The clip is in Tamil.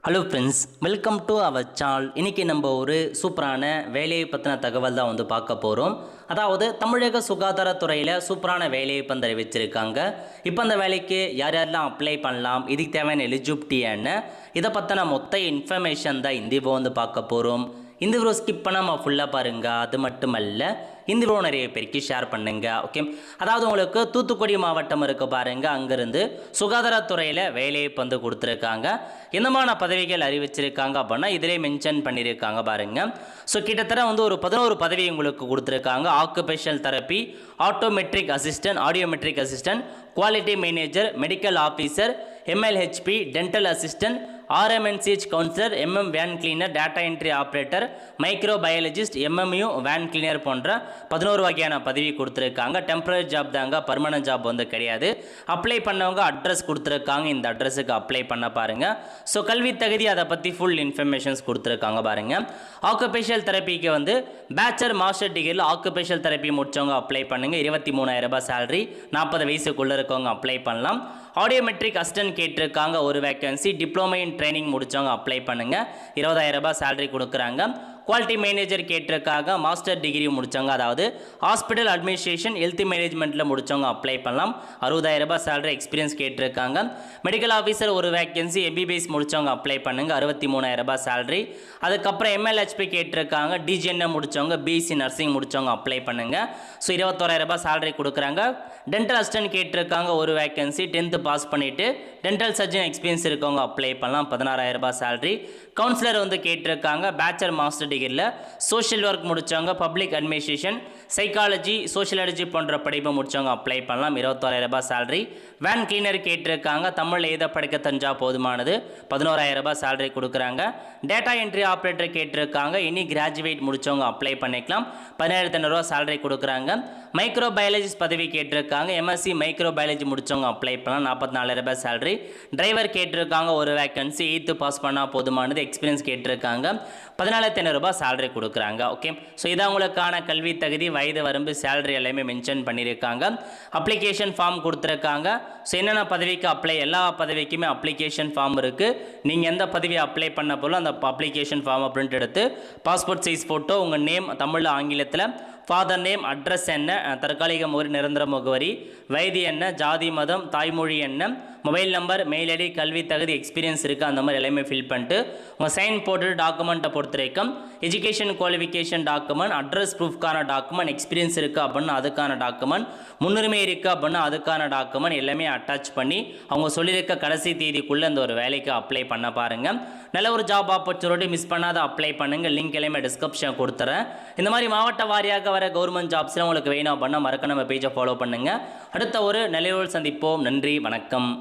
Hello friends, welcome to our channel. இன்றைக்கி நம்ம ஒரு சூப்பரான வேலையை பற்றின தகவல் தான் பார்க்க போகிறோம். அதாவது தமிழக சுகாதாரத்துறையில் சூப்பரான வேலையை அறிவிச்சிருக்காங்க. இப்போ அந்த வேலைக்கு யார் யாரெல்லாம் அப்ளை பண்ணலாம், இதுக்கு தேவையான எலிஜிபிலிட்டி என்ன, இதை பற்றின மொத்த இன்ஃபர்மேஷன் தான் இந்த வீடியோ பார்க்க போகிறோம். இந்த வீடியோ ஸ்கிப் பண்ணாமல் ஃபுல்லாக பாருங்கள். அது மட்டுமல்ல, இந்த வீடியோ நிறைய பேருக்கு ஷேர் பண்ணுங்க. ஓகே, அதாவது உங்களுக்கு தூத்துக்குடி மாவட்டம் இருக்க பாருங்க, அங்கிருந்து சுகாதாரத்துறையில் வேலையை கொடுத்துருக்காங்க. என்னமான பதவிகள் அறிவிச்சிருக்காங்க அப்படின்னா இதிலே மென்ஷன் பண்ணியிருக்காங்க பாருங்க. ஸோ கிட்டத்தட்ட ஒரு 11 பதவி உங்களுக்கு கொடுத்துருக்காங்க. Occupational therapy, optometric assistant, audiometric assistant, quality manager, medical officer, MLHP, dental assistant, RMNCH counsellor, van cleaner, data entry operator, microbiologist, MMU van cleaner போன்ற 11 வகையான பதவி கொடுத்துருக்காங்க. டெம்பரரி ஜாப் தாங்க, பர்மனன்ட் ஜாப் கிடையாது. அப்ளை பண்ணவங்க அட்ரஸ் கொடுத்துருக்காங்க, இந்த அட்ரஸுக்கு அப்ளை பண்ண பாருங்க. ஸோ கல்வி தகுதி அதை பற்றி ஃபுல் இன்ஃபர்மேஷன்ஸ் கொடுத்துருக்காங்க பாருங்க. ஆக்குபேஷனல் தெரப்பிக்கு பேச்சலர் மாஸ்டர் டிகிரியில் ஆக்குபேஷனல் தெரப்பி முடிச்சவங்க அப்ளை பண்ணுங்க. 23,000 ரூபாய் சேலரி, 40 வயசுக்குள்ளே இருக்கவங்க அப்ளை பண்ணலாம். ஆடியோமெட்ரிக் அசிஸ்டன்ட் கேட்டிருக்காங்க, ஒரு வேகன்சி. டிப்ளமோ இன் ட்ரைனிங் முடிச்சவங்க அப்ளை பண்ணுங்க. 20,000 ரூபாய் சேலரி கொடுக்குறாங்க. குவாலிட்டி மேனேஜர் கேட்டிருக்காங்க, மாஸ்டர் டிகிரி முடிச்சவங்க, அதாவது ஹாஸ்பிட்டல் அட்மினிஸ்ட்ரேஷன், ஹெல்த் மேனேஜ்மெண்ட்டில் முடிச்சவங்க அப்ளை பண்ணலாம். 60,000 ரூபாய் சேலரி, எக்ஸ்பீரியன்ஸ் கேட்டிருக்காங்க. மெடிக்கல் ஆஃபீஸர் ஒரு வேகன்சி, MBBS முடிச்சவங்க அப்ளை பண்ணுங்க. 63,000 ரூபாய் சேலரி. அதுக்கப்புறம் MLHP கேட்டிருக்காங்க, DGNM முடிச்சவங்க, BC நர்சிங் முடிச்சவங்க அப்ளை பண்ணுங்க. ஸோ 21,000 ரூபாய் சேலரி கொடுக்குறாங்க. டென்டல் அசிஸ்டன்ட் கேட்டிருக்காங்க, ஒரு வேகன்சி. 10th பாஸ் பண்ணிவிட்டு டென்டல் சர்ஜன் எக்ஸ்பீரியன்ஸ் இருக்கவங்க அப்ளை பண்ணலாம். 16,000 ரூபாய் சேலரி. கவுன்சிலர் கேட்டிருக்காங்க, பேச்சலர் மாஸ்டர் டிகிரியில் சோஷியல் ஒர்க் முடித்தவங்க, பப்ளிக் அட்மினிஸ்ட்ரேஷன், சைக்காலஜி, சோஷியாலஜி போன்ற படிப்பு முடித்தவங்க அப்ளை பண்ணலாம். 21,000 ரூபாய் சேலரி. வேன் கிளீனர் கேட்டிருக்காங்க, தமிழ் எழுத படிக்க தெரிஞ்சால் போதுமானது. 11,000 ரூபாய் சேலரி கொடுக்குறாங்க. டேட்டா என்ட்ரி ஆப்ரேட்டர் கேட்டிருக்காங்க, இனி கிராஜுவேட் முடித்தவங்க அப்ளை பண்ணிக்கலாம். 17,500 ரூபாய் சேலரி கொடுக்குறாங்க. மைக்ரோபயாலஜிஸ்ட் பதவி கேட்டிருக்காங்க, MSc மைக்ரோபயாலஜி முடித்தவங்க அப்ளை பண்ணலாம். 44,000 ரூபாய் சேலரி. டிரைவர் கேட்டிருக்காங்க, ஒரு வேகன்சி. 8th பாஸ் பண்ணால் போதுமானது, எக்ஸ்பீரியன்ஸ் கேட்டிருக்காங்க. 14,500 ரூபாய் சேலரி கொடுக்குறாங்க. ஓகே, ஸோ இதான் உங்களுக்கான கல்வி தகுதி, வயது வரம்பு, சேலரி எல்லாமே மென்ஷன் பண்ணியிருக்காங்க. அப்ளிகேஷன் ஃபார்ம் கொடுத்துருக்காங்க. ஸோ என்னென்ன பதவிக்கு அப்ளை, எல்லா பதவிக்குமே அப்ளிகேஷன் ஃபார்ம் இருக்குது. நீங்கள் எந்த பதவி அப்ளை பண்ண போலும் அந்த அப்ளிகேஷன் ஃபார்மை பிரிண்ட் எடுத்து, பாஸ்போர்ட் சைஸ் ஃபோட்டோ, உங்கள் நேம் தமிழ் ஆங்கிலத்தில், ஃபாதர் நேம், அட்ரஸ் என்ன, தற்காலிக முகவரி, நிரந்தர முகவரி, வயது என்ன, ஜாதி மதம், தாய்மொழி என்ன, மொபைல் நம்பர், மெயில் ஐடி, கல்வி தகுதி, எக்ஸ்பீரியன்ஸ் இருக்குது, அந்த மாதிரி எல்லாமே ஃபில் பண்ணிட்டு உங்கள் சைன் போட்டு டாக்குமெண்ட்டை பொறுத்த வரைக்கும் எஜுகேஷன் குவாலிஃபிகேஷன் டாக்குமெண்ட், அட்ரஸ் ப்ரூஃப்கான டாக்குமெண்ட், எக்ஸ்பீரியன்ஸ் இருக்குது அப்படின்னா அதுக்கான டாக்குமெண்ட், முன்னுரிமை இருக்குது அப்படின்னா அதுக்கான டாக்குமெண்ட் எல்லாமே அட்டாச் பண்ணி அவங்க சொல்லியிருக்க கடைசி தேதிக்குள்ளே இந்த ஒரு வேலைக்கு அப்ளை பண்ண பாருங்கள். நல்ல ஒரு ஜாப் ஆப்பர்ச்சுனிட்டி, மிஸ் பண்ணாத அப்ளை பண்ணுங்கள். லிங்க் எல்லாமே டிஸ்கிரிப்ஷன் கொடுத்துறேன். இந்த மாதிரி மாவட்ட வாரியாக வர கவர்மெண்ட் ஜாப்ஸ்லாம் உங்களுக்கு வேணும் அப்படின்னா மறக்க நம்ம பேஜை ஃபாலோ பண்ணுங்கள். அடுத்த ஒரு நிலையோடு சந்திப்போம். நன்றி, வணக்கம்.